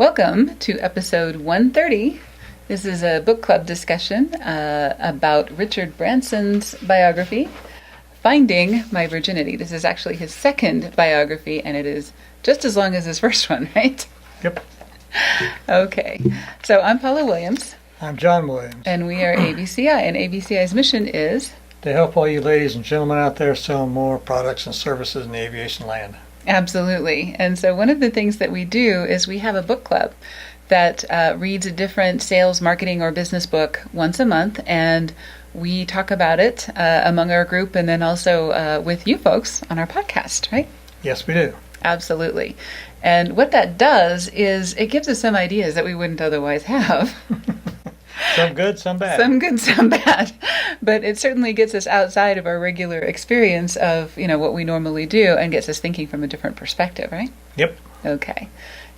Welcome to episode 130. This is a book club discussion about Richard Branson's biography, Finding My Virginity. This is actually his second biography, and it is just as long as his first one, right? Yep. Okay. So I'm Paula Williams. I'm John Williams. And we are ABCI, and ABCI's mission is to help all you ladies and gentlemen out there sell more products and services in the aviation land. Absolutely. And so one of the things that we do is we have a book club that reads a different sales, marketing, or business book once a month, and we talk about it among our group and then also with you folks on our podcast, right? Yes, we do. Absolutely. And what that does is it gives us some ideas that we wouldn't otherwise have. Some good, some bad. Some good, some bad. But it certainly gets us outside of our regular experience of, what we normally do and gets us thinking from a different perspective, right? Yep. Okay.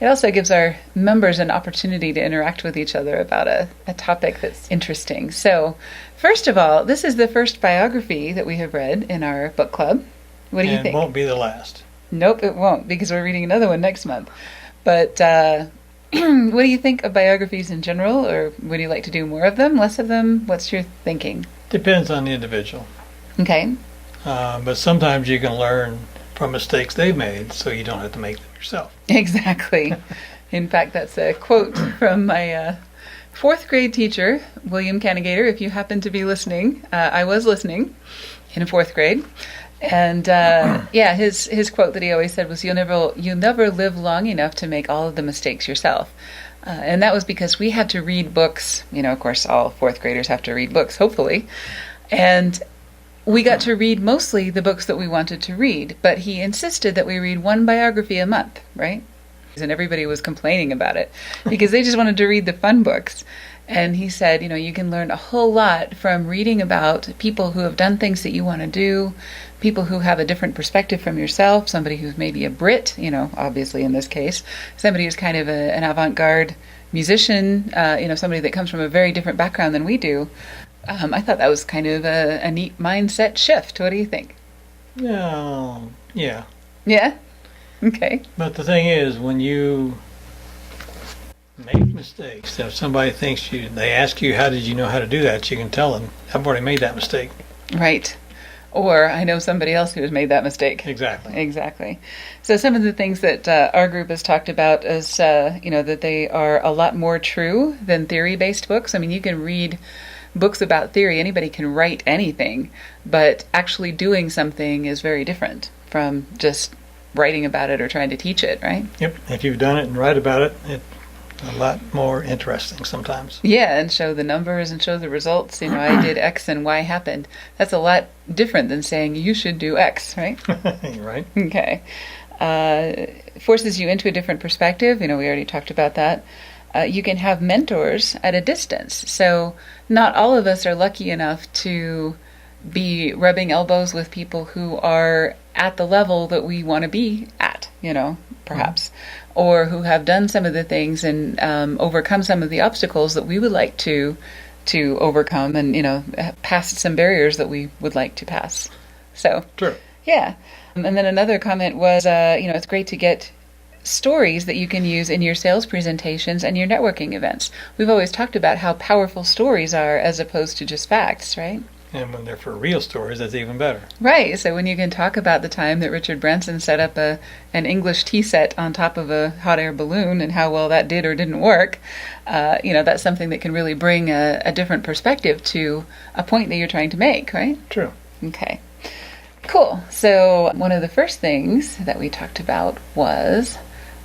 It also gives our members an opportunity to interact with each other about a topic that's interesting. So, first of all, this is the first biography that we have read in our book club. What do you think? And it won't be the last. Nope, it won't, because we're reading another one next month. But what do you think of biographies in general, or would you like to do more of them, less of them? What's your thinking? Depends on the individual. Okay. But sometimes you can learn from mistakes they've made, so you don't have to make them yourself. Exactly. In fact, that's a quote from my fourth grade teacher, William Cannigator. If you happen to be listening, I was listening in fourth grade. And his quote that he always said was, "You'll never live long enough to make all of the mistakes yourself." And that was because we had to read books. Of course, all fourth graders have to read books, hopefully. And we got to read mostly the books that we wanted to read. But he insisted that we read one biography a month, right? And everybody was complaining about it because they just wanted to read the fun books. And he said, you can learn a whole lot from reading about people who have done things that you want to do, people who have a different perspective from yourself, somebody who's maybe a Brit, obviously in this case, somebody who's kind of an avant-garde musician, somebody that comes from a very different background than we do. I thought that was kind of a neat mindset shift. What do you think? Yeah. Yeah? Okay. But the thing is, when you make mistakes, if somebody they ask you, how did you know how to do that, you can tell them, I've already made that mistake. Right. Or I know somebody else who has made that mistake. Exactly. So some of the things that our group has talked about is, that they are a lot more true than theory-based books. I mean, you can read books about theory. Anybody can write anything, but actually doing something is very different from just writing about it or trying to teach it, right? Yep. If you've done it and write about it, it's a lot more interesting sometimes. Yeah, and show the numbers and show the results. I did X and Y happened. That's a lot different than saying you should do X, right? Right. Okay. Forces you into a different perspective. We already talked about that. You can have mentors at a distance. So not all of us are lucky enough to be rubbing elbows with people who are at the level that we want to be at, perhaps. Or who have done some of the things and overcome some of the obstacles that we would like to overcome and, pass some barriers that we would like to pass. So, true. Yeah. And then another comment was, it's great to get stories that you can use in your sales presentations and your networking events. We've always talked about how powerful stories are as opposed to just facts, right? And when they're for real stories, that's even better. Right. So when you can talk about the time that Richard Branson set up an English tea set on top of a hot air balloon and how well that did or didn't work, that's something that can really bring a different perspective to a point that you're trying to make, right? True. Okay. Cool. So one of the first things that we talked about was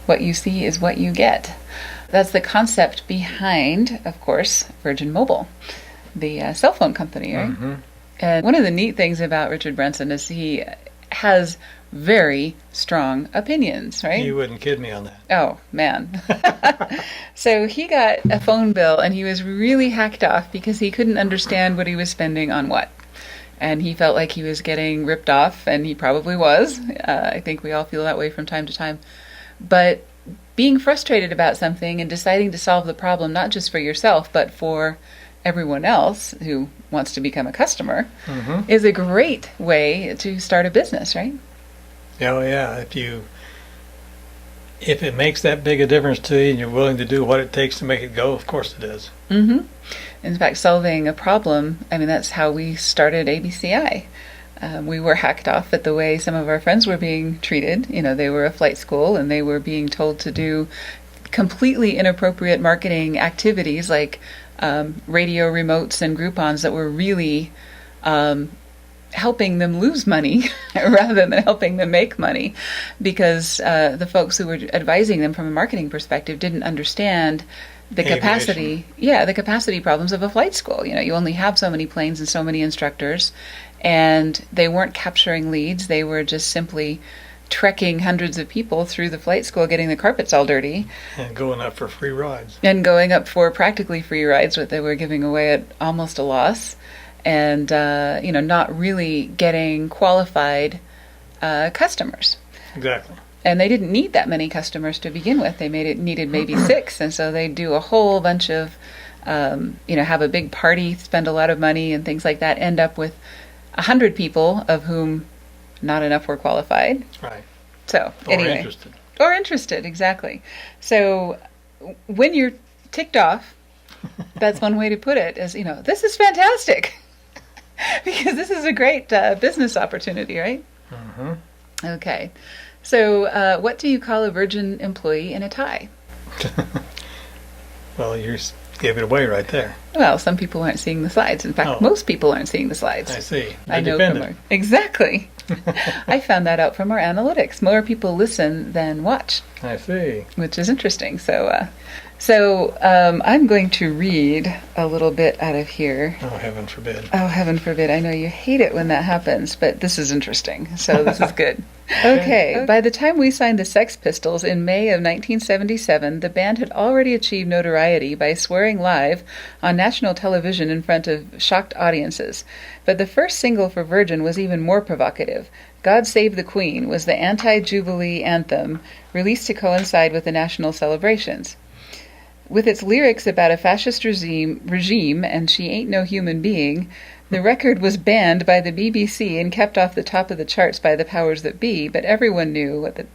what you see is what you get. That's the concept behind, of course, Virgin Mobile, the cell phone company, right? Mm-hmm. And one of the neat things about Richard Branson is he has very strong opinions, right? You wouldn't kid me on that. Oh, man. So he got a phone bill and he was really hacked off because he couldn't understand what he was spending on what. And he felt like he was getting ripped off, and he probably was. I think we all feel that way from time to time. But being frustrated about something and deciding to solve the problem, not just for yourself, but for everyone else who wants to become a customer, is a great way to start a business, right? Oh, yeah. If you if it makes that big a difference to you and you're willing to do what it takes to make it go, of course it does. Mm-hmm. In fact, solving a problem, I mean, that's how we started ABCI. We were hacked off at the way some of our friends were being treated. You know, they were a flight school and they were being told to do completely inappropriate marketing activities like radio remotes and Groupons that were really helping them lose money rather than helping them make money, because the folks who were advising them from a marketing perspective didn't understand the capacity, the capacity problems of a flight school. You know, you only have so many planes and so many instructors, and they weren't capturing leads. They were just simply trekking hundreds of people through the flight school, getting the carpets all dirty. And going up for free rides. And going up for practically free rides, what they were giving away at almost a loss. And, not really getting qualified customers. Exactly. And they didn't need that many customers to begin with. They needed maybe 6, and so they'd do a whole bunch of, have a big party, spend a lot of money and things like that, end up with 100 people, of whom not enough were qualified. Right. So, anyway. Or interested, exactly. So, when you're ticked off, that's one way to put it, is, this is fantastic. Because this is a great business opportunity, right? Mm-hmm. Okay. So, what do you call a Virgin employee in a tie? Well, you gave it away right there. Well, some people aren't seeing the slides. In fact, most people aren't seeing the slides. I see. I know from exactly. I found that out from our analytics. More people listen than watch. I see. Which is interesting. So I'm going to read a little bit out of here. Oh, heaven forbid. Oh, heaven forbid. I know you hate it when that happens, but this is interesting, so this is good. Okay, by the time we signed the Sex Pistols in May of 1977, the band had already achieved notoriety by swearing live on national television in front of shocked audiences. But the first single for Virgin was even more provocative. God Save the Queen was the anti-Jubilee anthem, released to coincide with the national celebrations. With its lyrics about a fascist regime and she ain't no human being, the record was banned by the BBC and kept off the top of the charts by the powers that be, but everyone knew what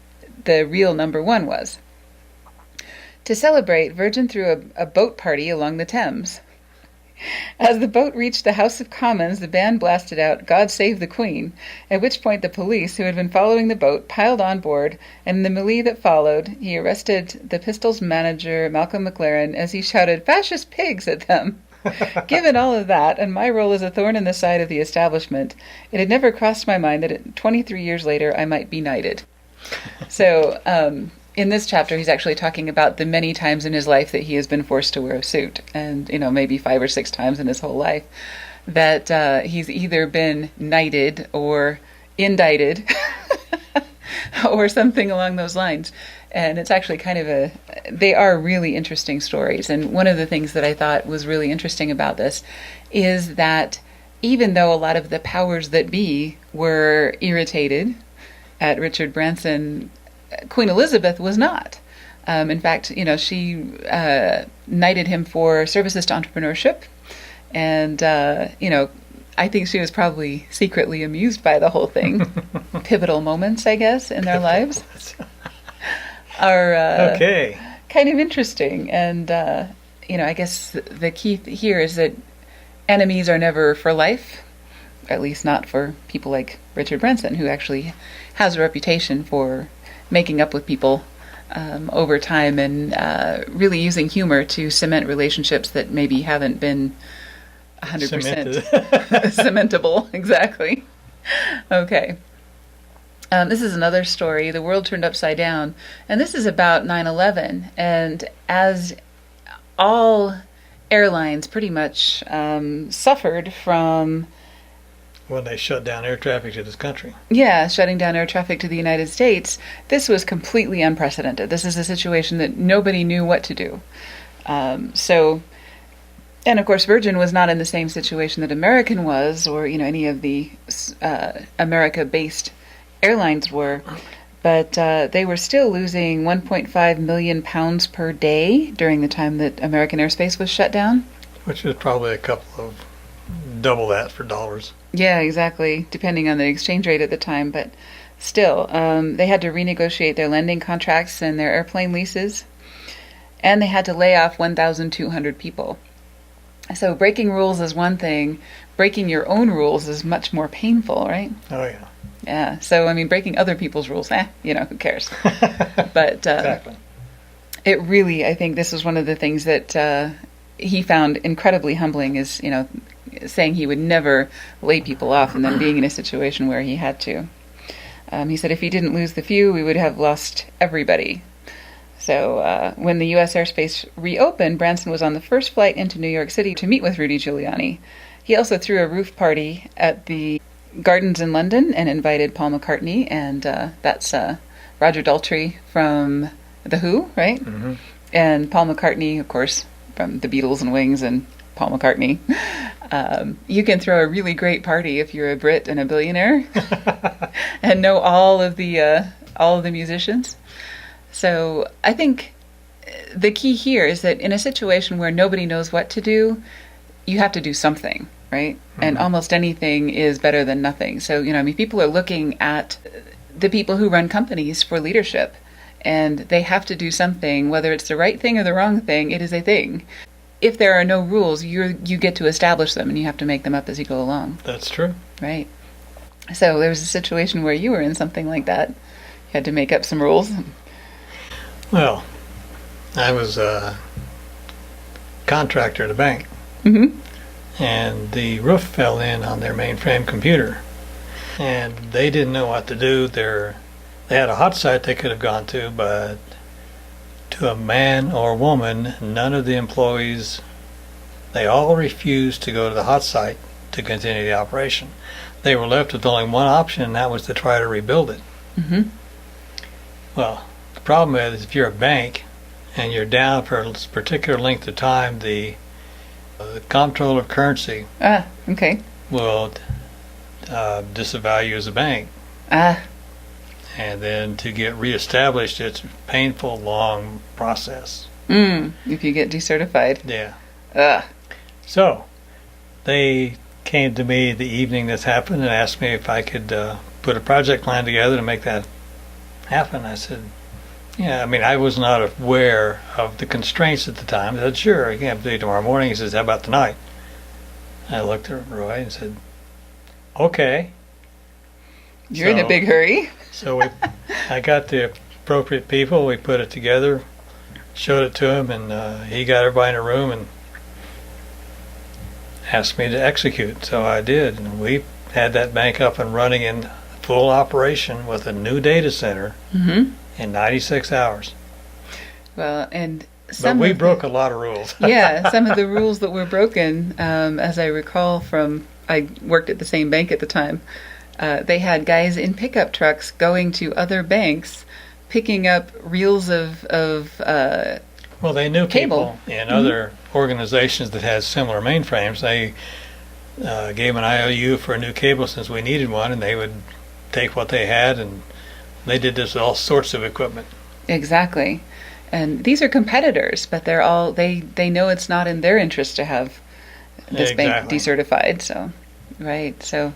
the real number one was. To celebrate, Virgin threw a boat party along the Thames. As the boat reached the House of Commons, the band blasted out God Save the Queen, at which point the police, who had been following the boat, piled on board, and in the melee that followed, he arrested the Pistols' manager, Malcolm McLaren, as he shouted, "Fascist pigs!" at them. Given all of that, and my role as a thorn in the side of the establishment, it had never crossed my mind that 23 years later I might be knighted. So, in this chapter, he's actually talking about the many times in his life that he has been forced to wear a suit, and maybe 5 or 6 times in his whole life, that he's either been knighted or indicted or something along those lines. And it's actually they are really interesting stories. And one of the things that I thought was really interesting about this is that even though a lot of the powers that be were irritated at Richard Branson, Queen Elizabeth was not. In fact, she knighted him for services to entrepreneurship. And, I think she was probably secretly amused by the whole thing. Pivotal moments, I guess, in their lives are kind of interesting. And, I guess the key here is that enemies are never for life, at least not for people like Richard Branson, who actually has a reputation for making up with people over time and really using humor to cement relationships that maybe haven't been 100% cementable. Exactly. Okay. This is another story, The World Turned Upside Down, and this is about 9/11. And as all airlines pretty much suffered from... When they shut down air traffic to this country. Yeah, shutting down air traffic to the United States. This was completely unprecedented. This is a situation that nobody knew what to do. And of course, Virgin was not in the same situation that American was, or any of the America-based airlines were. But they were still losing 1.5 million pounds per day during the time that American airspace was shut down. Which is probably a couple of double that for dollars. Yeah, exactly, depending on the exchange rate at the time. But still, they had to renegotiate their lending contracts and their airplane leases, and they had to lay off 1,200 people. So breaking rules is one thing. Breaking your own rules is much more painful, right? Oh, yeah. Yeah. So, I mean, breaking other people's rules, who cares? But Exactly. it really, I think this was one of the things that he found incredibly humbling is, saying he would never lay people off and then being in a situation where he had to. He said if he didn't lose the few, we would have lost everybody. So when the U.S. airspace reopened, Branson was on the first flight into New York City to meet with Rudy Giuliani. He also threw a roof party at the Gardens in London and invited Paul McCartney, and that's Roger Daltrey from The Who, right? Mm-hmm. And Paul McCartney, of course, from the Beatles and Wings and Paul McCartney. You can throw a really great party if you're a Brit and a billionaire and know all of the musicians. So I think the key here is that in a situation where nobody knows what to do, you have to do something, right? Mm-hmm. And almost anything is better than nothing. So, people are looking at the people who run companies for leadership, and they have to do something, whether it's the right thing or the wrong thing, it is a thing. If there are no rules, you get to establish them, and you have to make them up as you go along. That's true. Right. So there was a situation where you were in something like that. You had to make up some rules. Well, I was a contractor at a bank, Mm-hmm. and the roof fell in on their mainframe computer, and they didn't know what to do. They had a hot site they could have gone to, but to a man or woman, none of the employees, they all refused to go to the hot site to continue the operation. They were left with only one option, and that was to try to rebuild it. Mm-hmm. Well, the problem is if you're a bank and you're down for a particular length of time, the comptroller of currency Okay. will disavow you as a bank. And then to get reestablished, it's a painful, long process. If you get decertified. Yeah. So they came to me the evening this happened and asked me if I could put a project plan together to make that happen. I said, yeah, I was not aware of the constraints at the time. I said, sure, I can't do it tomorrow morning. He says, how about tonight? I looked at Roy and said, okay. You're in a big hurry. So I got the appropriate people. We put it together, showed it to him, and he got everybody in a room and asked me to execute. So I did, and we had that bank up and running in full operation with a new data center in 96 hours. Well, and but we broke a lot of rules. Yeah, some of the rules that were broken, as I recall I worked at the same bank at the time. They had guys in pickup trucks going to other banks, picking up reels of well, they knew cable. People in other organizations that had similar mainframes. They gave an IOU for a new cable since we needed one, and they would take what they had, and they did this with all sorts of equipment. Exactly. And these are competitors, but they know it's not in their interest to have this bank decertified. So, right. So,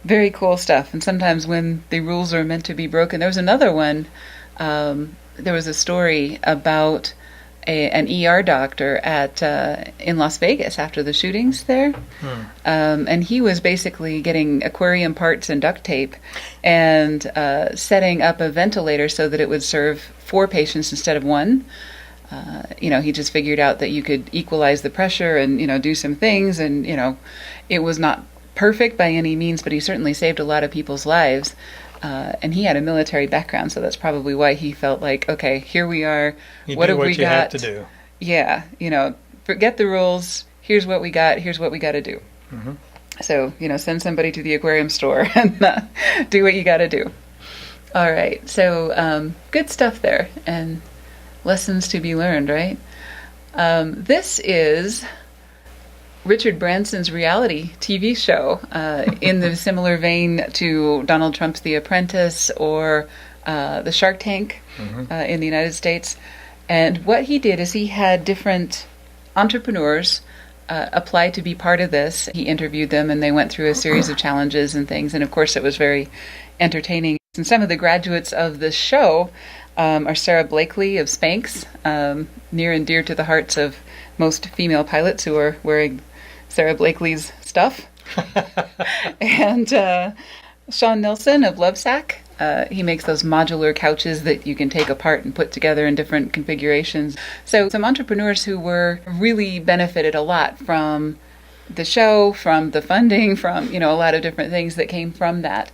very cool stuff. And sometimes when the rules are meant to be broken, there was another one. There was a story about an ER doctor in Las Vegas after the shootings there. And he was basically getting aquarium parts and duct tape and setting up a ventilator so that it would serve 4 patients instead of 1. He just figured out that you could equalize the pressure and, do some things. And, it was not perfect by any means, but he certainly saved a lot of people's lives. And he had a military background, so that's probably why he felt like, okay, here we are. What have we got? You have to do. Yeah, forget the rules. Here's what we got. Here's what we got to do. Mm-hmm. So, send somebody to the aquarium store and do what you got to do. All right. So, good stuff there, and lessons to be learned, right? This is Richard Branson's reality TV show, in the similar vein to Donald Trump's The Apprentice or the Shark Tank in the United States. And what he did is he had different entrepreneurs apply to be part of this. He interviewed them, and they went through a series of challenges and things. And of course, it was very entertaining. It's And some of the graduates of this show are Sarah Blakely of Spanx, near and dear to the hearts of most female pilots who are wearing Sarah Blakely's stuff. And Sean Nilsson of Lovesack. He makes those modular couches that you can take apart and put together in different configurations. So some entrepreneurs who were really benefited a lot from the show, from the funding, from, a lot of different things that came from that.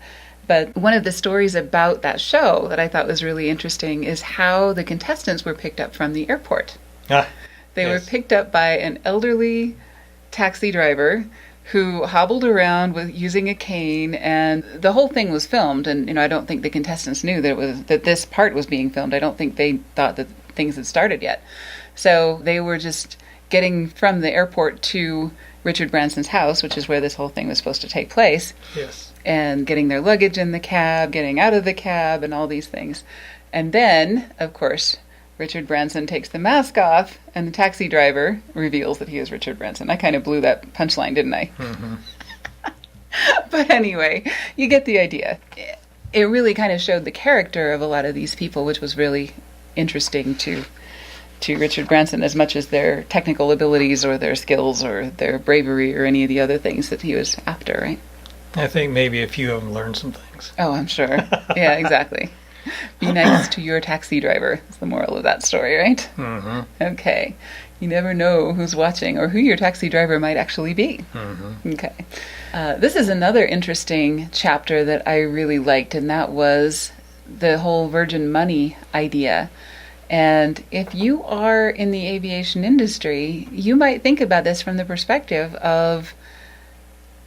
But one of the stories about that show that I thought was really interesting is how the contestants were picked up from the airport. They were picked up by an elderly taxi driver who hobbled around using a cane, and the whole thing was filmed. And I don't think the contestants knew that this part was being filmed. I don't think they thought that things had started yet. So they were just getting from the airport to Richard Branson's house, which is where this whole thing was supposed to take place. Yes. And getting their luggage in the cab, getting out of the cab, and all these things. And then, of course, Richard Branson takes the mask off, and the taxi driver reveals that he is Richard Branson. I kind of blew that punchline, didn't I? Mm-hmm. But anyway, you get the idea. It really kind of showed the character of a lot of these people, which was really interesting to Richard Branson, as much as their technical abilities or their skills or their bravery or any of the other things that he was after, right? I think maybe a few of them learned some things. Oh, I'm sure. Yeah, exactly. Be nice to your taxi driver is the moral of that story, right? Mm-hmm. Okay. You never know who's watching or who your taxi driver might actually be. Mm-hmm. Okay. This is another interesting chapter that I really liked, and that was the whole Virgin money idea. And if you are in the aviation industry, you might think about this from the perspective of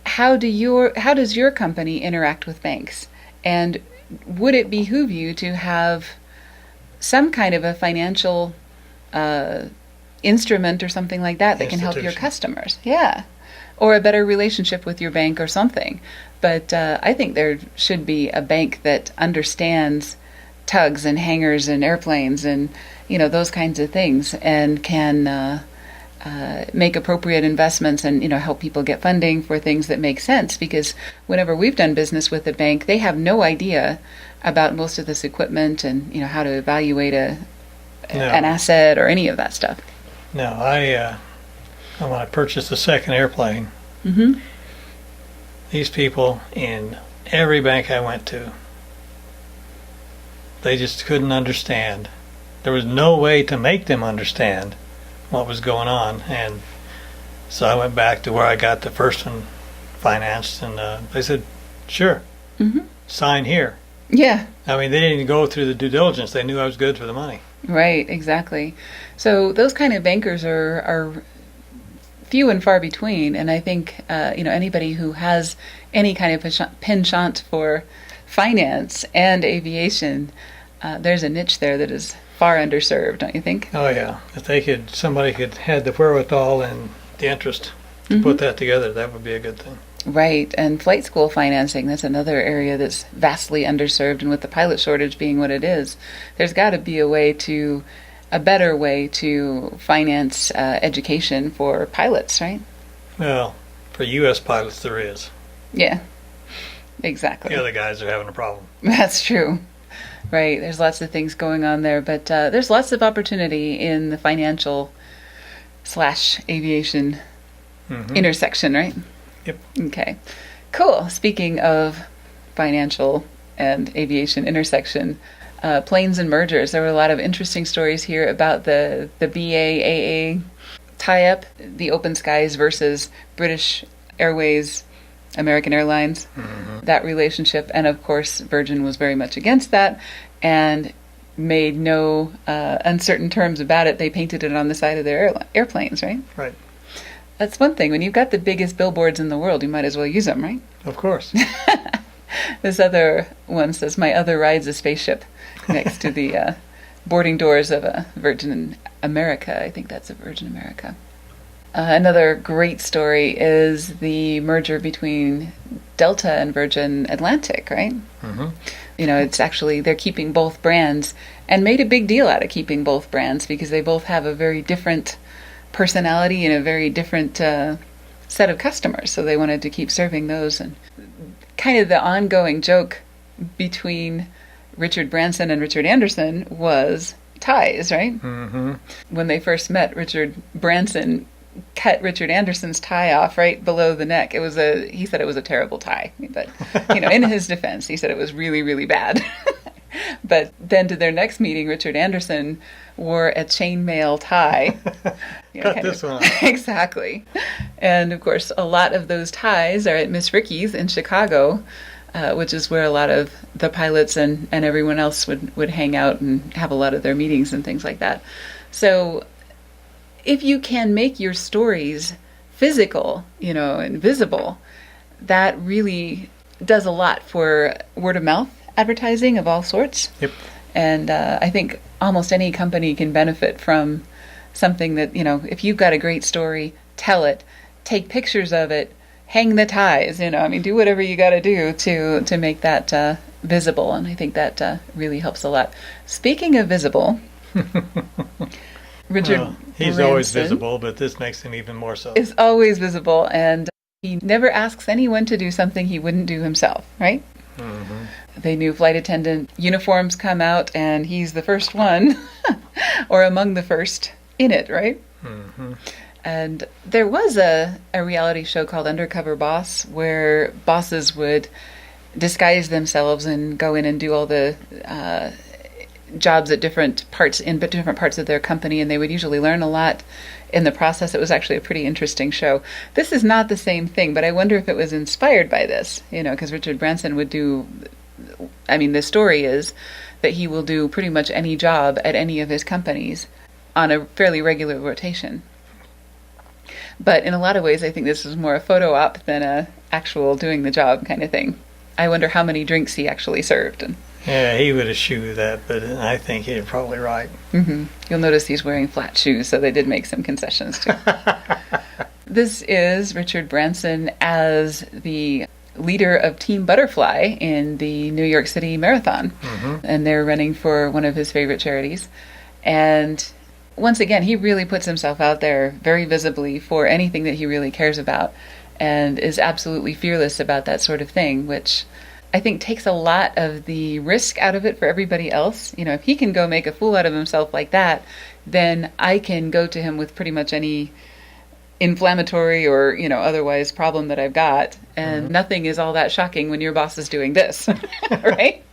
how does your company interact with banks? And would it behoove you to have some kind of a financial instrument or something like that can help your customers? Yeah. Or a better relationship with your bank or something. But I think there should be a bank that understands tugs and hangars and airplanes and those kinds of things, and can make appropriate investments and help people get funding for things that make sense. Because whenever we've done business with a bank, they have no idea about most of this equipment and how to evaluate an asset or any of that stuff. No, when I purchased the second airplane, Mm-hmm. these people in every bank I went to, they just couldn't understand. There was no way to make them understand what was going on. And so I went back to where I got the first one financed, and they said, sure, Mm-hmm. sign here. Yeah. I mean, they didn't even go through the due diligence. They knew I was good for the money. Right, exactly. So those kind of bankers are few and far between, and I think anybody who has any kind of penchant for finance and aviation, there's a niche there that is far underserved, don't you think? Oh yeah, if somebody could had the wherewithal and the interest to put that together, that would be a good thing. Right, and flight school financing, that's another area that's vastly underserved, and with the pilot shortage being what it is, there's got to be a better way to finance education for pilots, right? Well, for U.S. pilots there is. Yeah, exactly. The other guys are having a problem. That's true. Right, there's lots of things going on there, but there's lots of opportunity in the financial / aviation intersection, right? Yep. Okay, cool. Speaking of financial and aviation intersection, planes and mergers. There were a lot of interesting stories here about the BA-AA tie-up, the Open Skies versus British Airways, American Airlines, that relationship. And of course, Virgin was very much against that and made no uncertain terms about it. They painted it on the side of their airplanes, right? Right. That's one thing. When you've got the biggest billboards in the world, you might as well use them, right? Of course. This other one says, "My other ride's a spaceship," next to the boarding doors of a Virgin America. I think that's a Virgin America. Another great story is the merger between Delta and Virgin Atlantic, right? Mm-hmm. It's actually, they're keeping both brands and made a big deal out of keeping both brands because they both have a very different personality and a very different set of customers. So they wanted to keep serving those. And kind of the ongoing joke between Richard Branson and Richard Anderson was ties, right? Mm-hmm. When they first met, Richard Branson cut Richard Anderson's tie off right below the neck. He said it was a terrible tie, but in his defense, he said it was really, really bad. But then to their next meeting, Richard Anderson wore a chainmail tie. Cut this one off. Exactly. And of course, a lot of those ties are at Miss Ricky's in Chicago, which is where a lot of the pilots and everyone else would hang out and have a lot of their meetings and things like that. So if you can make your stories physical, and visible, that really does a lot for word of mouth advertising of all sorts. Yep. And I think almost any company can benefit from something that, if you've got a great story, tell it, take pictures of it, hang the ties, do whatever you got to do to make that visible. And I think that really helps a lot. Speaking of visible, Richard he's Branson always visible, but this makes him even more so. Is always visible, and he never asks anyone to do something he wouldn't do himself, right? Mm-hmm. The new flight attendant uniforms come out, and he's the first one, or among the first in it, right? Mm-hmm. And there was a reality show called Undercover Boss, where bosses would disguise themselves and go in and do all the jobs at different parts of their company, and they would usually learn a lot in the process. It was actually a pretty interesting show. This is not the same thing, but I wonder if it was inspired by this, because Richard Branson would do, the story is that he will do pretty much any job at any of his companies on a fairly regular rotation. But in a lot of ways, I think this is more a photo op than a actual doing the job kind of thing. I wonder how many drinks he actually served. Yeah, he would eschew that, but I think he's probably right. Mm-hmm. You'll notice he's wearing flat shoes, so they did make some concessions too. This is Richard Branson as the leader of Team Butterfly in the New York City Marathon. Mm-hmm. And they're running for one of his favorite charities. And once again, he really puts himself out there very visibly for anything that he really cares about, and is absolutely fearless about that sort of thing, which I think takes a lot of the risk out of it for everybody else. If he can go make a fool out of himself like that, then I can go to him with pretty much any inflammatory or, otherwise problem that I've got. And Mm-hmm. nothing is all that shocking when your boss is doing this, right?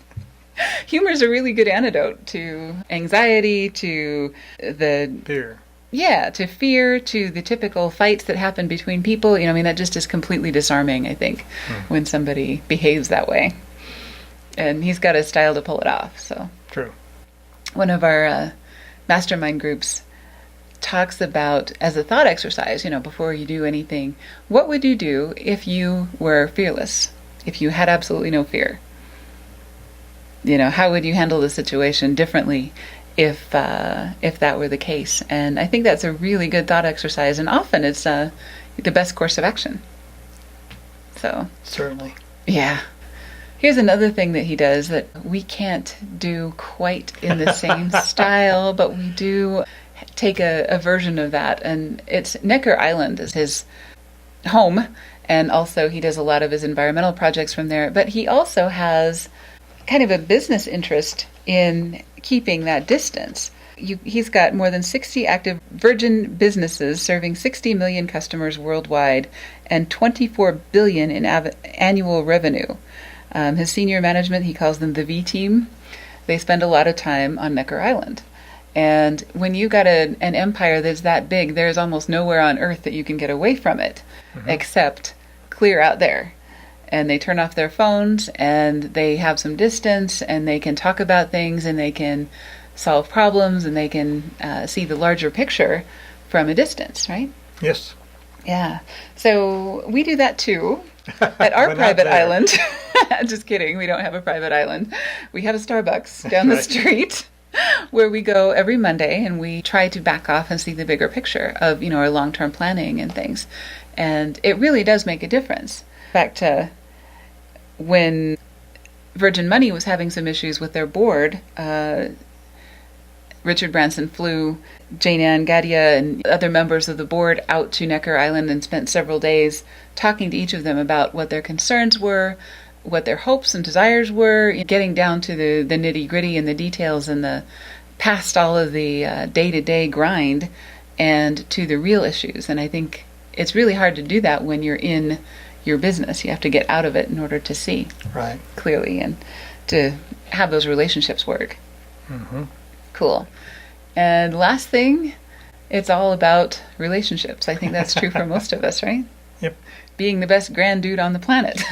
Humor is a really good antidote to anxiety, to the Fear. Yeah, to fear, to the typical fights that happen between people. That just is completely disarming, I think, when somebody behaves that way. And he's got a style to pull it off, so. True. One of our mastermind groups talks about, as a thought exercise, before you do anything, what would you do if you were fearless, if you had absolutely no fear? How would you handle the situation differently if that were the case? And I think that's a really good thought exercise, and often it's the best course of action. So Certainly. yeah. Here's another thing that he does that we can't do quite in the same style, but we do take a version of that, and it's Necker Island is his home, and also he does a lot of his environmental projects from there, but he also has kind of a business interest in keeping that distance. He's got more than 60 active Virgin businesses serving 60 million customers worldwide and 24 billion in annual revenue. His senior management, he calls them the V team. They spend a lot of time on Necker Island. And when you got an empire that's that big, there's almost nowhere on earth that you can get away from it, except clear out there. And they turn off their phones, and they have some distance, and they can talk about things, and they can solve problems, and they can see the larger picture from a distance, right? Yes. Yeah. So we do that too at our But not private there. island. Just kidding. We don't have a private island. We have a Starbucks down the Right. street where we go every Monday, and we try to back off and see the bigger picture of, our long-term planning and things. And it really does make a difference. Back to when Virgin Money was having some issues with their board, Richard Branson flew Jane Ann Gadia and other members of the board out to Necker Island and spent several days talking to each of them about what their concerns were, what their hopes and desires were, getting down to the nitty-gritty and the details and the past all of the day-to-day grind and to the real issues. And I think it's really hard to do that when you're in your business. You have to get out of it in order to see Right. clearly and to have those relationships work. Mm-hmm. Cool. And last thing, it's all about relationships. I think that's true for most of us, right? Yep. Being the best grand dude on the planet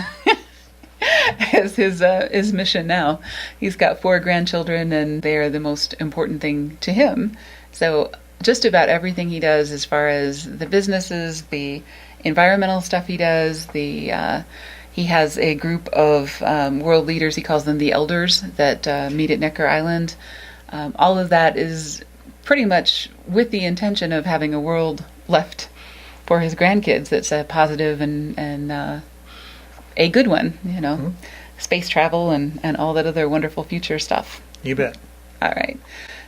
is his mission now. He's got 4 grandchildren, and they are the most important thing to him. So just about everything he does, as far as the businesses, the environmental stuff he does, he has a group of world leaders, he calls them the elders, that meet at Necker Island. All of that is pretty much with the intention of having a world left for his grandkids that's a positive and a good one, Mm-hmm. Space travel and all that other wonderful future stuff. You bet. All right.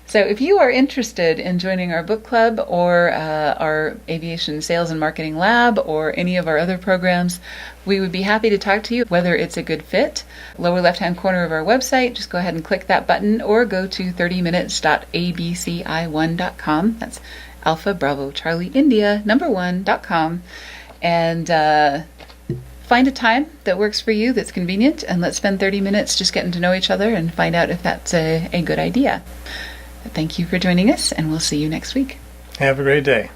So if you are interested in joining our book club or our aviation sales and marketing lab or any of our other programs, we would be happy to talk to you, whether it's a good fit. Lower left-hand corner of our website, just go ahead and click that button or go to 30minutes.abci1.com. That's Alpha Bravo Charlie India #1.com. And find a time that works for you, that's convenient, and let's spend 30 minutes just getting to know each other and find out if that's a good idea. Thank you for joining us, and we'll see you next week. Have a great day.